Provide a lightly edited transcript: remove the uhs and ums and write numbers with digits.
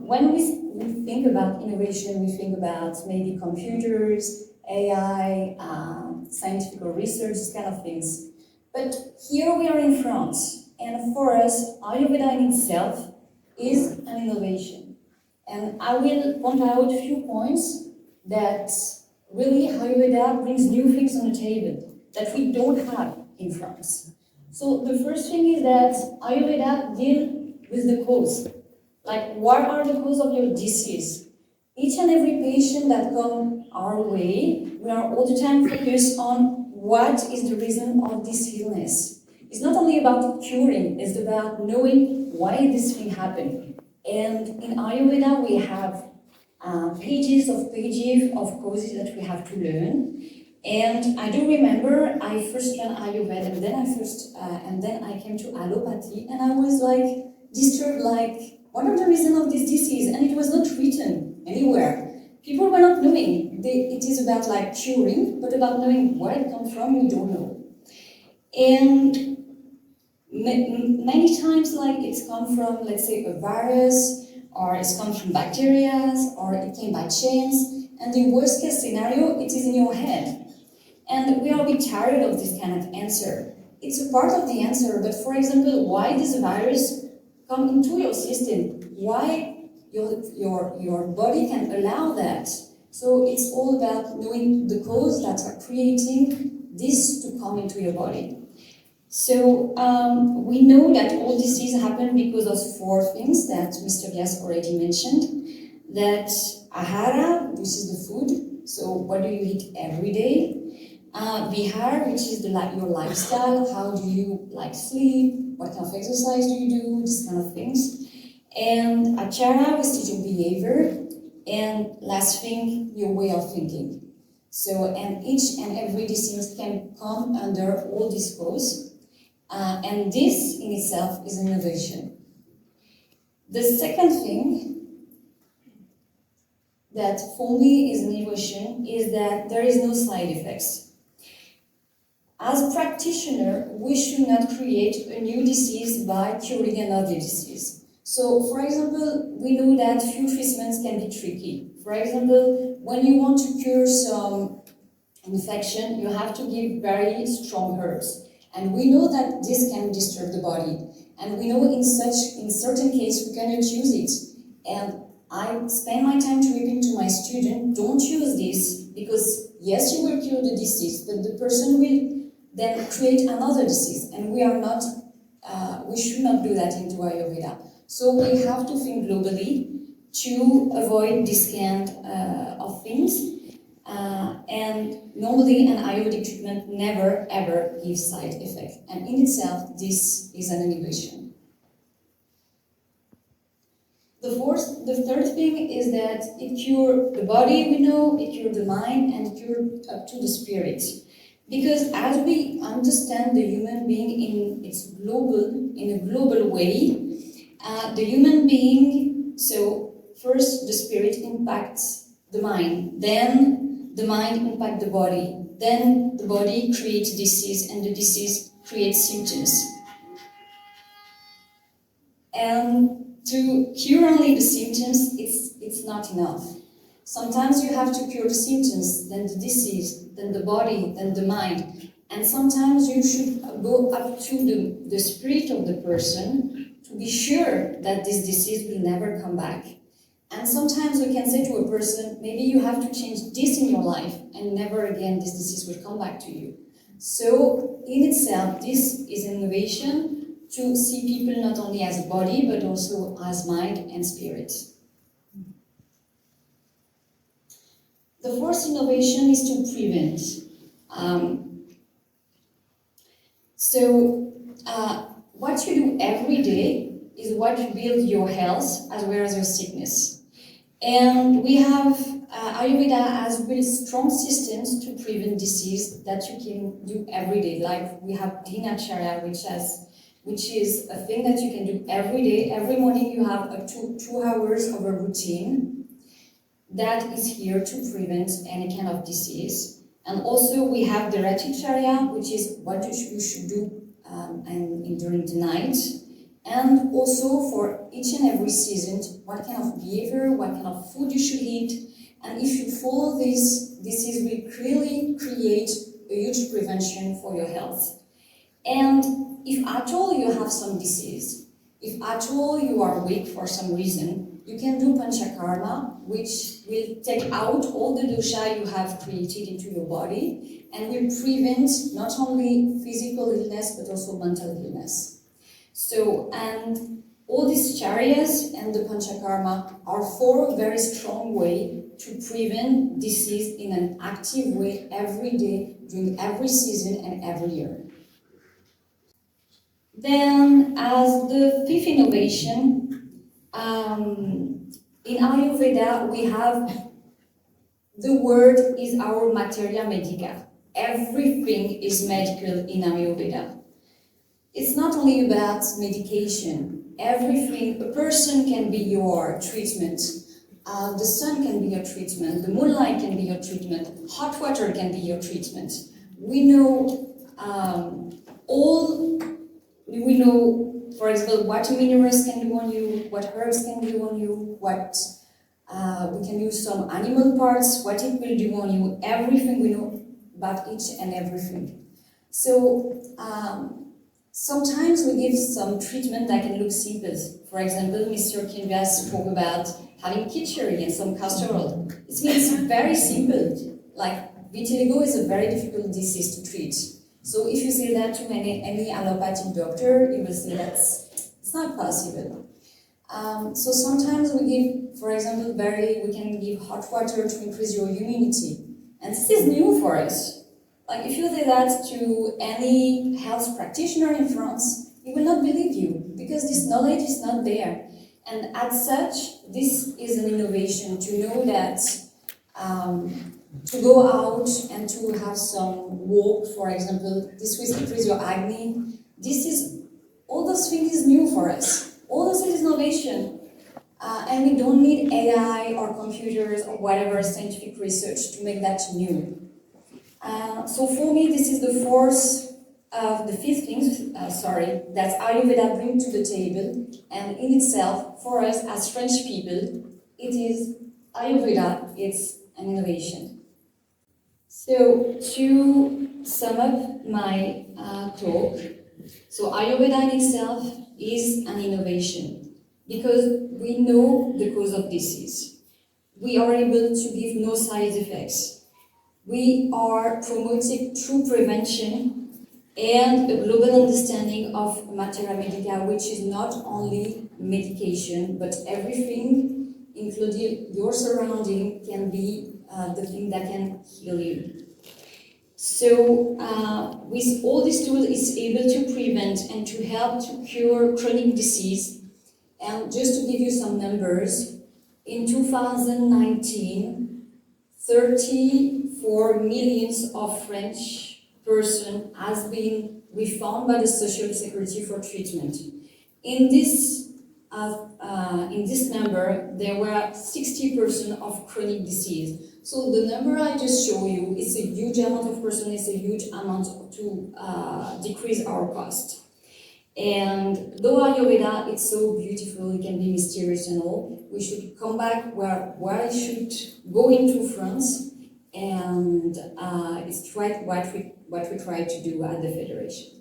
when we think about innovation, we think about maybe computers, AI, scientific research, these kind of things. But here we are in France, and for us, Ayurveda in itself is an innovation. And I will point out a few points that really Ayurveda brings new things on the table that we don't have in France. So the first thing is that Ayurveda deals with the cause. Like, what are the cause of your disease? Each and every patient that comes our way, we are all the time focused on what is the reason of this illness. It's not only about curing, it's about knowing why this thing happened. And in Ayurveda, we have pages of causes that we have to learn. And I do remember I first learned Ayurveda, and then I came to allopathy, and I was like disturbed, like, what are the reasons of this disease? And it was not written anywhere. People were not knowing. It is about like curing, but about knowing where it comes from, we don't know. And many times, like, it's come from, let's say, a virus, or it's come from bacteria, or it came by chance. And the worst case scenario, it is in your head. And we are a bit tired of this kind of answer. It's a part of the answer, but for example, why does a virus come into your system? Why your body can allow that? So it's all about knowing the cause that are creating this to come into your body. So we know that all disease happen because of four things that Mr. Vyas already mentioned. That ahara, which is the food, so what do you eat every day? Vihar, which is your lifestyle, how do you like sleep, what kind of exercise do you do, these kind of things. And achara, which is your behavior, and last thing, your way of thinking. So, and each and every disease can come under all these causes, and this in itself is innovation. The second thing that for me is innovation is that there is no side effects. As a practitioner, we should not create a new disease by curing another disease. So, for example, we know that few treatments can be tricky. For example, when you want to cure some infection, you have to give very strong herbs. And we know that this can disturb the body. And we know in certain cases we cannot use it. And I spend my time to repeat to my student, don't use this, because yes, you will cure the disease, but the person will then create another disease, and we should not do that into Ayurveda. So we have to think globally to avoid this kind of things. And normally an Ayurvedic treatment never ever gives side effect. And in itself, this is an innovation. The third thing is that it cures the body, we know, it cures the mind, and it cures up to the spirit. Because as we understand the human being in a global way, the human being, so first the spirit impacts the mind, then the mind impacts the body, then the body creates disease, and the disease creates symptoms. And to cure only the symptoms, it's not enough. Sometimes you have to cure the symptoms, then the disease, then the body, then the mind. And sometimes you should go up to the spirit of the person to be sure that this disease will never come back. And sometimes we can say to a person, maybe you have to change this in your life, and never again this disease will come back to you. So in itself, this is innovation, to see people not only as a body, but also as mind and spirit. The fourth innovation is to prevent. What you do every day is what builds your health as well as your sickness. And we have Ayurveda has really strong systems to prevent disease that you can do every day. Like we have Dinacharya, which is a thing that you can do every day. Every morning you have up to 2 hours of a routine that is here to prevent any kind of disease. And also we have the Raticharya, which is what you should do during the night. and also for each and every season, what kind of behavior, what kind of food you should eat. And if you follow this will really create a huge prevention for your health. And if at all you have some disease, if at all you are weak for some reason, you can do panchakarma, which will take out all the dosha you have created into your body and will prevent not only physical illness but also mental illness. So, and all these charyas and the panchakarma are 4 very strong ways to prevent disease in an active way every day, during every season and every year. Then, as the 5th innovation, in Ayurveda we have the word is our materia medica. Everything is medical in Ayurveda. It's not only about medication. Everything, a person can be your treatment. The sun can be your treatment. The moonlight can be your treatment. Hot water can be your treatment. We know we know, for example, what minerals can do on you, what herbs can do on you, what we can use some animal parts, what it will do on you. Everything we know about each and everything. So sometimes we give some treatment that can look simple. For example, Mr. Kinvia spoke about having kitchery and some castor oil. It means very simple. Like vitiligo is a very difficult disease to treat. So if you say that to any allopathic doctor, he will say that's it's not possible. So sometimes we give, for example, we can give hot water to increase your immunity. And this is new for us. Like if you say that to any health practitioner in France, he will not believe you because this knowledge is not there. And as such, this is an innovation to know that to go out and to have some walk, for example, this will increase your acne. All those things is new for us. All those things is innovation. And we don't need AI or computers or whatever scientific research to make that new. So for me, this is the 5th thing, that Ayurveda brings to the table. And in itself, for us as French people, it is Ayurveda, it's an innovation. So to sum up my talk, so Ayurveda in itself is an innovation because we know the cause of disease. We are able to give no side effects. We are promoting true prevention and a global understanding of materia medica, which is not only medication, but everything, including your surrounding, can be the thing that can heal you. So with all these tools, it's able to prevent and to help to cure chronic disease. And just to give you some numbers, in 2019, 34 million of French person has been refunded by the Social Security for treatment. In this number, there were 60% of chronic disease. So the number I just showed you is a huge amount of person, it's a huge amount to decrease our cost. And though Ayurveda is so beautiful, it can be mysterious and all, we should come back where I should go into France, and it's what we try to do at the Federation.